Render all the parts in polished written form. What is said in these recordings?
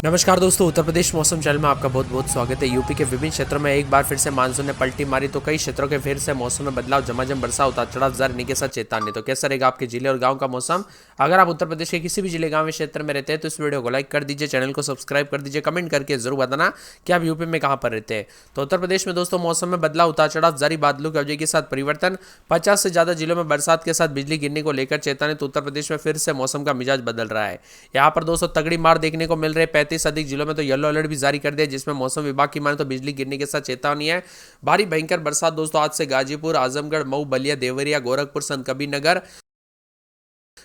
नमस्कार दोस्तों, उत्तर प्रदेश मौसम चैनल में आपका बहुत बहुत स्वागत है। यूपी के विभिन्न क्षेत्रों में एक बार फिर से मानसून ने पलटी मारी तो कई क्षेत्रों के फिर से मौसम में बदलाव, झमाझम वर्षा, उतार चढ़ाव जारी के साथ चेतावनी। तो कैसा रहेगा आपके जिले और गांव का मौसम? अगर आप उत्तर प्रदेश के किसी भी जिले, गांव, क्षेत्र में रहते हैं तो इस वीडियो को लाइक कर दीजिए, चैनल को सब्सक्राइब कर दीजिए, कमेंट करके जरूर बताना कि आप यूपी में कहाँ पर रहते हैं। तो उत्तर प्रदेश में दोस्तों मौसम में बदलाव, उतार चढ़ाव जारी, बादलों की अवधि के साथ परिवर्तन, 50 से ज्यादा जिलों में बरसात के साथ बिजली गिरने को लेकर चेतावनी। तो उत्तर प्रदेश में फिर से मौसम का मिजाज बदल रहा है। यहाँ पर दोस्तों तगड़ी मार देखने को मिल रही है। 35 अधिक जिलों में तो येलो अलर्ट भी जारी कर दिया, जिसमें मौसम विभाग की माने तो बिजली गिरने के साथ चेतावनी है। भारी भयंकर बरसात दोस्तों आज से गाजीपुर, आजमगढ़, मऊ, बलिया, देवरिया, गोरखपुर, संत कबीरनगर,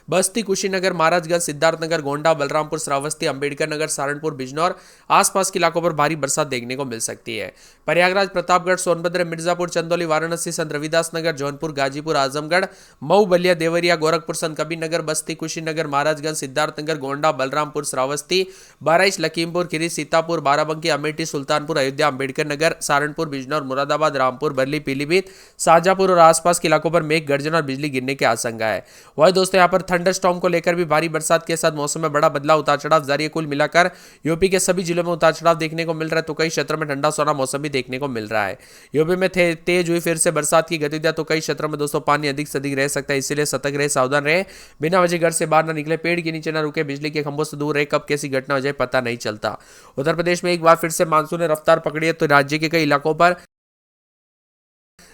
बस्ती, कुशीनगर, महाराजगंज, सिद्धार्थनगर, गोंडा, बलरामपुर, श्रावस्ती, अंबेडकर नगर, सहारनपुर, बिजनौर, आसपास के इलाकों पर भारी बरसात देखने को मिल सकती है। प्रयागराज, प्रतापगढ़, सोनभद्र, मिर्जापुर, चंदौली, वाराणसी, संत रविदास नगर, जौनपुर, गाजीपुर, आजमगढ़, मऊ, बलिया, देवरिया, गोरखपुर, संत कबीरनगर, बस्ती, कुशीनगर, महाराजगंज, सिद्धार्थनगर, गोंडा, बलरामपुर, श्रावस्ती, बहराइच, लखीमपुर खीरी, सीतापुर, बाराबंकी, अमेठी, सुल्तानपुर, अयोध्या, अंबेडकर नगर, सहारनपुर, बिजनौर, मुरादाबाद, रामपुर, बरली, पीलीभीत, शाहजहांपुर और आसपास के इलाकों पर मेघ गर्जन और बिजली गिरने की आशंका है। वही दोस्तों यहाँ पर थंडर स्टॉर्म को लेकर भी भारी बरसात के साथ मौसम में बड़ा बदलाव, उतार चढ़ाव जारी है। कुल मिलाकर यूपी के सभी जिलों में उतार चढ़ाव देखने को मिल रहा है, तो कई क्षेत्रों में ठंडा सोना मौसम भी देखने को मिल रहा है। यूपी में तेज हुई फिर से बरसात की गतिविधियां, तो कई क्षेत्रों में दोस्तों पानी अधिक से अधिक रह सकता है, इसलिए सतर्क रहे, सावधान रहे, बिना वजह घर से बाहर न निकले, पेड़ के नीचे न रुके, बिजली के खंभों से दूर रहे, कब कैसी घटना हो जाए पता नहीं चलता। उत्तर प्रदेश में एक बार फिर से मानसून ने रफ्तार पकड़ी है, तो राज्य के कई इलाकों पर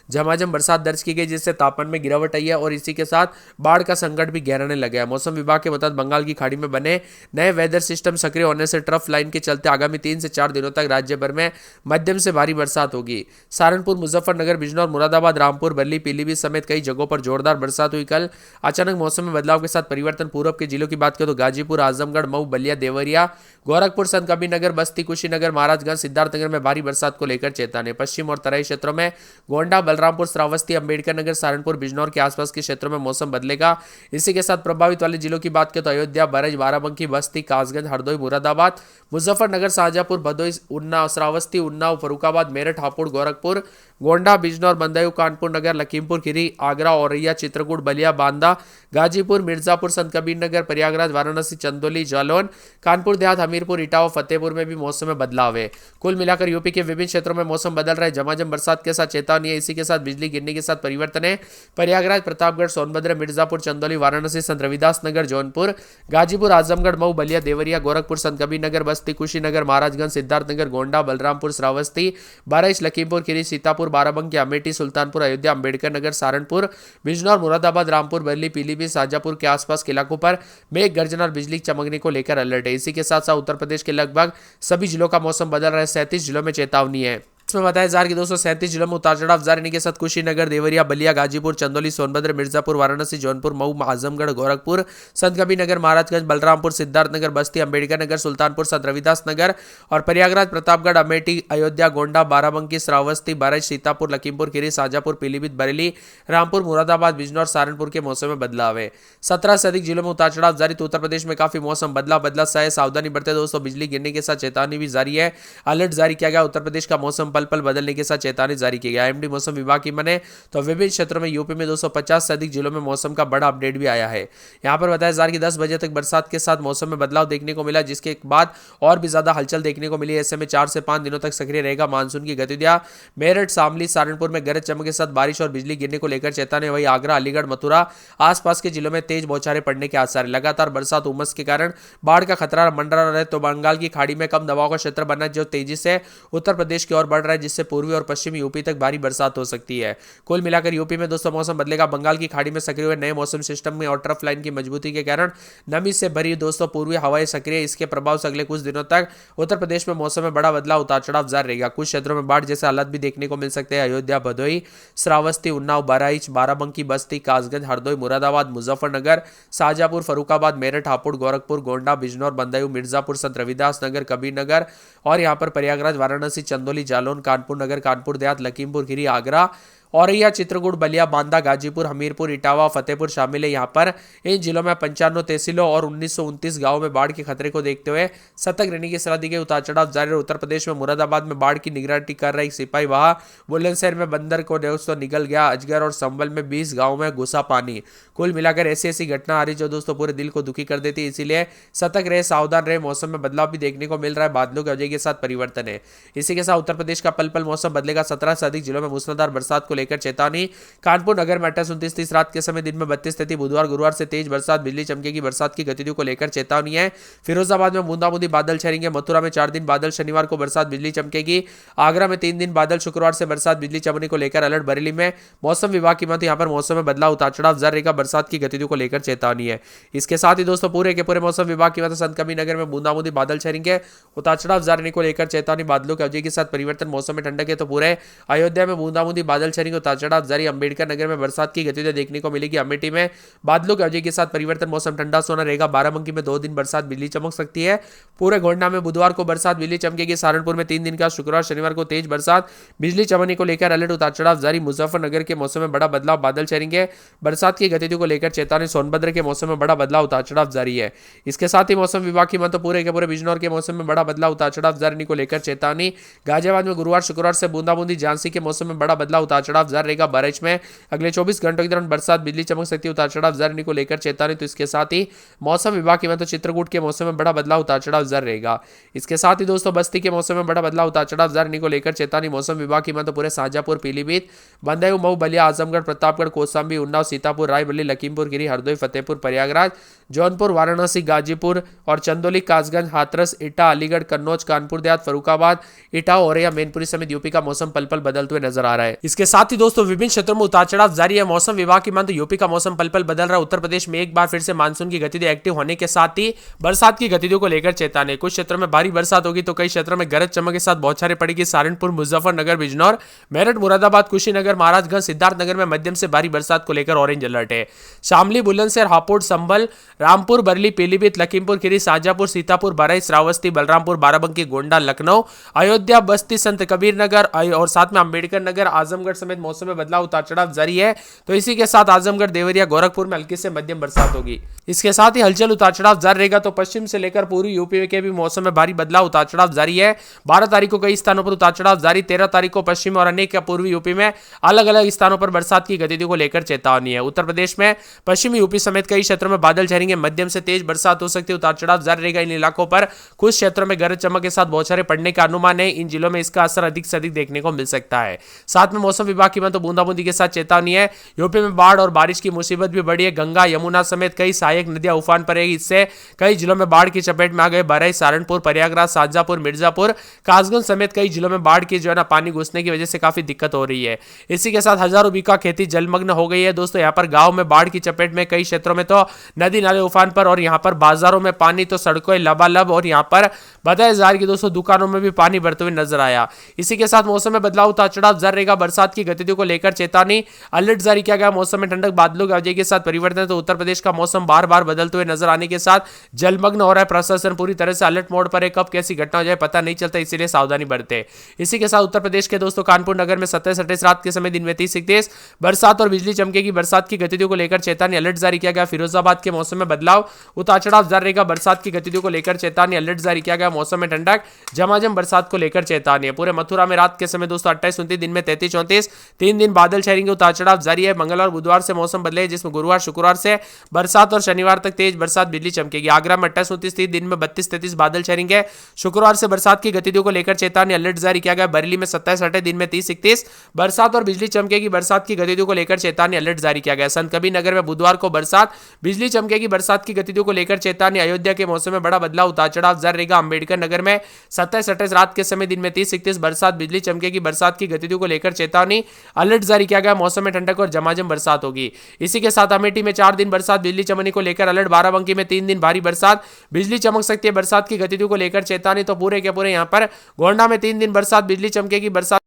झमाझम बरसात दर्ज की गई, जिससे तापमान में गिरावट आई है और इसी के साथ बाढ़ का संकट भी गहराने लगा है। मौसम विभाग के मुताबिक बंगाल की खाड़ी में बने नए वेदर सिस्टम सक्रिय होने से ट्रफ लाइन के चलते आगामी 3 से 4 दिनों तक राज्य भर में मध्यम से भारी बरसात होगी। सहारनपुर, मुजफ्फरनगर, बिजनौर, मुरादाबाद, रामपुर, बरली, पीलीभीत समेत कई जगहों पर जोरदार बरसात हुई। कल अचानक मौसम में बदलाव के साथ परिवर्तन। पूर्व के जिलों की बात करें तो गाजीपुर, आजमगढ़, मऊ, बलिया, देवरिया, गोरखपुर, संत कबीरनगर, बस्ती, कुशीनगर, महाराजगंज, सिद्धार्थनगर में भारी बरसात को लेकर चेतावनी। पश्चिम और तराई क्षेत्रों में गोंडा, बलरामपुर, श्रावस्ती, अंबेडकर नगर, सहारनपुर, बिजनौर के आसपास के क्षेत्रों में मौसम बदलेगा। इसी के साथ प्रभावित वाले जिलों की बात करें तो अयोध्या, बरज, बाराबंकी, बस्ती, कासगंज, हरदोई, मुरादाबाद, मुजफ्फरनगर, शाहजहांपुर, भदोई, उन्नाव, श्रावस्ती, उन्नाव, फर्रुखाबाद, मेरठ, हापुड़, गोरखपुर, गोंडा, बिजनौर, बदायूं, कानपुर नगर, लखीमपुर खीरी, आगरा, औरैया, चित्रकूट, बलिया, बांदा, गाजीपुर, मिर्जापुर, संत कबीरनगर, प्रयागराज, वाराणसी, चंदौली, जालौन, कानपुर देहात, हमीरपुर, इटावा, फतेहपुर में भी मौसम में बदलाव है। कुल मिलाकर यूपी के विभिन्न क्षेत्रों में मौसम बदल रहा है, झमाझम बरसात के साथ चेतावनी है, इसी के साथ बिजली गिरने के साथ परिवर्तन है। प्रयागराज, प्रतापगढ़, सोनभद्र, मिर्जापुर, चंदौली, वाराणसी, संत रविदास नगर, जौनपुर, गाजीपुर, आजमगढ़, मऊ, बलिया, देवरिया, गोरखपुर, संत कबीरनगर, बस्ती, कुशीनगर, महाराजगंज, सिद्धार्थनगर, गोंडा, बलरामपुर, श्रावस्ती, बहराइच, लखीमपुर खीरी, सीतापुर, बाराबंकी, अमेठी, सुल्तानपुर, अयोध्या, अंबेडकर नगर, सहारनपुर, बिजनौर, मुरादाबाद, रामपुर, बरली, पीलीभीत, शाहजहांपुर के आसपास के इलाकों पर मेघ गर्जन और बिजली चमकने को लेकर अलर्ट है। इसी के साथ साथ उत्तर प्रदेश के लगभग सभी जिलों का मौसम बदल रहा है। 37 जिलों में चेतावनी है। इसमें बताया जा रहा है कि दोस्तों 37 जिलों में उतार चढ़ाव जारी के साथ कुशीनगर, देवरिया, बलिया, गाजीपुर, चंदौली, सोनभद्र, मिर्जापुर, वाराणसी, जौनपुर, मऊ, आजमगढ़, गोरखपुर, संत कबीरनगर, महाराजगंज, बलरामपुर, सिद्धार्थनगर, बस्ती, अंबेडकर नगर, सुल्तानपुर, संत रविदास नगर और प्रयागराज, प्रतापगढ़, अमेठी, अयोध्या, गोंडा, बाराबंकी, श्रावस्ती, बहराइच, सीतापुर, लखीमपुर खीरी, शाहजहांपुर, पीलीभीत, बरेली, रामपुर, मुरादाबाद, बिजनौर, सहारनपुर के मौसम में बदलाव है। 17 से अधिक जिलों में उतार चढ़ाव जारी। तो उत्तर प्रदेश में काफी मौसम बदला सा है, सावधानी बरते दोस्तों। बिजली गिरने के साथ चेतावनी भी जारी है, अलर्ट जारी किया गया। उत्तर प्रदेश का मौसम पल पल बदलने के साथ चेतावनी जारी की गई। आईएमडी मौसम विभाग की माने तो विभिन्न क्षेत्रों में यूपी में 250 से अधिक जिलों में मौसम का बड़ा अपडेट भी आया है। यहां पर बताया जा रहा है कि 10 बजे तक बरसात के साथ मौसम में बदलाव देखने को मिला, जिसके बाद और भी ज्यादा हलचल देखने को मिली। ऐसे में 4 से 5 दिनों तक सक्रिय रहेगा मानसून की गतिविधियां। मेरठ, शामली, सहारनपुर में गरज चमक के साथ बारिश और बिजली गिरने को लेकर चेतावनी। वही आगरा, अलीगढ़, मथुरा आसपास के जिलों में तेज बौछारें पड़ने के आसार। लगातार बरसात, उमस के कारण बाढ़ का खतरा मंडरा रहे। तो बंगाल की खाड़ी में कम दबाव का क्षेत्र बना जो तेजी से उत्तर प्रदेश की ओर बढ़ रहा है, जिससे पूर्वी और पश्चिमी यूपी तक भारी बरसात हो सकती है। कुल मिलाकर यूपी में दोस्तों मौसम बदलेगा। बंगाल की खाड़ी में सक्रिय हुए नए मौसम सिस्टम में और ट्रफ लाइन की मजबूती के कारण नमी से भरी दोस्तों पूर्वी हवाएं सक्रिय। इसके प्रभाव से अगले कुछ दिनों तक उत्तर प्रदेश में मौसम में बड़ा बदलाव, उतार चढ़ाव जारी रहेगा। कुछ क्षेत्रों में बाढ़ जैसे हालात भी देखने को मिल सकते हैं। अयोध्या, भदोई, श्रावस्ती, उन्नाव, बहराइच, बाराबंकी, बस्ती, कासगंज, हरदोई, मुरादाबाद, मुजफ्फरनगर, शाहजहांपुर, फर्रुखाबाद, मेरठ, हापुड़, गोरखपुर, गोंडा, बिजनौर, बदायूं, मिर्जापुर, संत रविदास नगर, कबीरनगर और यहां पर प्रयागराज, वाराणसी, चंदौली, जालौन, कानपुर नगर, कानपुर देहात, लखीमपुर खीरी, आगरा, औरैया, चित्रकूट, बलिया, बांदा, गाजीपुर, हमीरपुर, इटावा, फतेहपुर शामिल है। यहाँ पर इन जिलों में 95 तहसीलों और 1929 गांवों में बाढ़ के खतरे को देखते हुए सतर्क रहने की सलाह दी गई। उतार चढ़ाव जारी। उत्तर प्रदेश में मुरादाबाद में बाढ़ की निगरानी कर रही सिपाही वहां बुलंदशहर में बंदर को दोस्तों निगल गया अजगर और संभल में 20 गाँव में घुसा पानी। कुल मिलाकर ऐसी ऐसी घटना आ रही जो दोस्तों पूरे दिल को दुखी कर देती है, इसीलिए सतर्क रहे, सावधान रहे। मौसम में बदलाव भी देखने को मिल रहा है, बादलों की वजह के साथ परिवर्तन है। इसी के साथ उत्तर प्रदेश का पल पल मौसम बदलेगा, 17 से अधिक जिलों में मूसलाधार बरसात को लेकर चेतावनी। कानपुर नगर में 28-29 रात के समय, दिन में 32-33, बुधवार गुरुवार से तेज बरसात, बिजली चमकेगी, बरसात की गतिविधियों को लेकर चेतावनी है। फिरोजाबाद में बूंदाबूंदी बादल छेड़ेंगे, मथुरा में 4 दिन बादल, शनिवार को बरसात बिजली चमकेगी, आगरा में 3 दिन बादल, शुक्रवार से बरसात बिजली चमकने को लेकर अलर्ट। बरेली में मौसम विभाग की मत, यहां पर मौसम में बदलाव उतार चढ़ाव जारी रहेगा, बरसात की गतिविधियों को लेकर चेतावनी है। इसके साथ ही दोस्तों पूरे के पूरे मौसम विभाग की मत, संत कबीरनगर में बूंदाबूंदी बादल छेड़ेंगे, उतार चढ़ाव जारी रहने को लेकर चेतावनी, बादलों की वजह के साथ परिवर्तन। मौसम में ठंडक है तो पूरे अयोध्या में बूंदाबूंदी बादल छेड़ेंगे, उतार चढ़ाव जारी। अंबेडकर नगर में बरसात की गतिविधियां देखने को मिलेगी, अमेठी में बादलों की वजह के साथ परिवर्तन, मौसम ठंडा सोना रहेगा। बाराबंकी में 2 दिन बरसात बिजली चमक सकती है, पूरे गोंडा में बुधवार को बरसात बिजली चमकेगी, सहारनपुर में 3 दिन का, शुक्रवार शनिवार को तेज बरसात बिजली चमकने को लेकर अलर्ट, उतार चढ़ाव जारी। मुजफ्फरनगर के मौसम में बड़ा बदलाव, बादल छेड़ेंगे, बरसात की गतिविधियों को लेकर चेतावनी। सोनभद्र के मौसम में बड़ा बदलाव, उतार चढ़ाव जारी है। इसके साथ ही मौसम विभाग की मत, पूरे के पूरे बिजनौर के मौसम में बड़ा बदलाव, उतार चढ़ाव जारी को लेकर चेतावनी। गाजियाबाद में गुरुवार शुक्रवार से बूंदाबूंदी, झांसी के मौसम में बड़ा बदलाव, उतार चढ़ाव जारी रहेगा। बरेच में अगले 24 घंटों के दौरान बरसात बिजली चमक सकती है, उतार चढ़ाव जारी को लेकर चेतावनी। तो इसके साथ ही मौसम विभाग की मत, चित्रकूट के मौसम में बड़ा बदलाव, उतार चढ़ाव जारी रहेगा। इसके साथ ही दोस्तों बस्ती के मौसम में बड़ा बदलाव, उतार चढ़ाव जारी को लेकर चेतावनी। मौसम विभाग की मत, पूरे शाहजहांपुर, पीलीभीत, बंदायूं, मऊ, बलिया, आजमगढ़, प्रतापगढ़, कौशाम्बी, उन्नाव, सीतापुर, रायबरेली, लखीमपुर खीरी, हरदोई, फतेहपुर, प्रयागराज, जौनपुर, वाराणसी, गाजीपुर और चंदौली, कासगंज, हाथरस, इटा, अलीगढ़, कन्नौज, कानपुर देहात, फरुखाबाद, इटावा, औरैया, मैनपुरी समेत यूपी का मौसम पल पल बदलते हुए नजर आ रहा है। इसके साथ ही दोस्तों विभिन्न क्षेत्रों में उतार चढ़ाव जारी है। मौसम विभाग की माने यूपी का मौसम पल पल बदल रहा है। उत्तर प्रदेश में एक बार फिर से मानसून की गतिविधि एक्टिव होने के साथ ही बरसात की गतिविधियों को लेकर चेतावनी। कुछ क्षेत्रों में भारी बरसात होगी तो कई क्षेत्रों में गरज चमक के साथ बौछारें पड़ेगी। सहारनपुर, मुजफ्फरनगर, बिजनौर, मेरठ, मुरादाबाद, कुशीनगर, महाराजगंज, सिद्धार्थनगर में मध्यम से भारी बरसात को लेकर ऑरेंज अलर्ट है। शामली, बुलंदशहर, हापुड़, संभल, रामपुर, बरेली, पीलीभीत, लखीमपुर खीरी, शाहजहांपुर, सीतापुर, बहराइच, श्रावस्ती, बलरामपुर, बाराबंकी, गोंडा, लखनऊ, अयोध्या, बस्ती, संत कबीरनगर और साथ में अंबेडकर नगर, आजमगढ़ समेत मौसम में बदलाव, उतार चढ़ाव जारी है। तो इसी के साथ आजमगढ़, देवरिया, गोरखपुर में हल्की से मध्यम बरसात होगी। इसके साथ ही हलचल, उतार चढ़ाव जारी रहेगा। तो पश्चिम से लेकर पूरी यूपी के भी मौसम में भारी बदलाव, उतार चढ़ाव जारी है। 12 तारीख को कई स्थानों पर उतार चढ़ाव जारी। 13 तारीख को पश्चिम और अनेक पूर्वी यूपी में अलग अलग स्थानों पर बरसात की गतिविधियों को लेकर चेतावनी है। उत्तर प्रदेश में पश्चिमी यूपी समेत कई क्षेत्रों में बादल छाएंगे, मध्यम से तेज बरसात हो सकती है, उतार चढ़ाव जारी रहेगा। इन इलाकों पर कुछ क्षेत्रों में गरज चमक के साथ बौछारें पड़ने का अनुमान है। इन जिलों में इसका असर अधिक से अधिक देखने को मिल सकता है। साथ में मौसम विभाग की तो बूंदाबूंदी के साथ चेतावनी है। यूपी में बाढ़ और बारिश की मुसीबत भी बढ़ी है। गंगा, यमुना समेत कई सहायक नदियां उफान पर है। इससे कई जिलों में बाढ़ की चपेट में आ गए। बहराइच, सहारनपुर, प्रयागराज, शाहजहांपुर, मिर्जापुर, कासगंज समेत कई जिलों में बाढ़ की जो है ना पानी घुसने की वजह से काफी दिक्कत हो रही है। इसी के साथ हजारों बीघा खेती जलमग्न हो गई है। दोस्तों यहाँ पर गांव में बाढ़ की चपेट में, कई क्षेत्रों में तो नदी नाले उफान पर और यहाँ पर बाजारों में पानी तो सड़कों लबालब और यहाँ पर बताया जा रहा है कि दोस्तों दुकानों में भी पानी भरते हुए नजर आया। इसी के साथ मौसम में बदलाव, उतार चढ़ाव जारी रहेगा। बरसात की गतिविधियों को लेकर चेतावनी, अलर्ट जारी किया गया। मौसम में ठंडक, बादलों की वजह के साथ परिवर्तन। तो उत्तर प्रदेश का मौसम बार बार बदलते हुए नजर आने के साथ जलमग्न हो रहा है। प्रशासन पूरी तरह से अलर्ट मोड पर है। कब कैसी घटना हो जाए पता नहीं चलता, इसीलिए सावधानी बरते। इसी के साथ उत्तर प्रदेश के दोस्तों कानपुर नगर में 27-28 रात के समय, दिन में 30-31 बरसात और बिजली चमकेगी। बरसात की गतिविधियों को लेकर चेतावनी, अलर्ट जारी किया गया। फिरोजाबाद के मौसम में बदलाव, उतार चढ़ाव जारी रहेगा। बरसात की गतिविधियों को लेकर चेतावनी, अलर्ट जारी किया गया। मौसम में ठंडक, झमाझम बरसात को लेकर चेतावनी है। पूरे मथुरा में रात के समय दोस्तों 28-29, दिन में 33-34, 3 दिन बादल छाएंगे, उतार चढ़ाव जारी है। मंगलवार बुधवार से मौसम बदले, जिसमें गुरुवार शुक्रवार से बरसात और शनिवार तक तेज बरसात बिजली चमकेगी। आगरा में 28-29, दिन में 32-33 बादल छाएंगे। शुक्रवार से बरसात की गतिविधियों को लेकर चेतावनी, अलर्ट जारी किया गया। बरेली में 27-28, दिन में 30-31 बरसात और बिजली चमकेगी। बरसात की गतिविधियों को लेकर चेतावनी, अलर्ट जारी किया गया। संत कबीरनगर में बुधवार को बरसात बिजली चमकेगी। बरसात की गतिविधियों को लेकर चेतावनी। अयोध्या के मौसम में बड़ा बदलाव, उतार चढ़ाव जारी रहेगा। अंबेडकर नगर में 27-28 रात के समय, दिन में 30-31 बरसात बिजली चमकेगी। बरसात की गतिविधियों को लेकर चेतावनी, अलर्ट जारी किया गया। मौसम में ठंडक और झमाझम बरसात होगी। इसी के साथ अमेठी में 4 दिन बरसात बिजली चमकने को लेकर अलर्ट। बाराबंकी में 3 दिन भारी बरसात बिजली चमक सकती है। बरसात की गतिविधियों को लेकर चेतावनी। तो पूरे के पूरे यहाँ पर गोंडा में 3 दिन बरसात बिजली चमकेगी। बरसात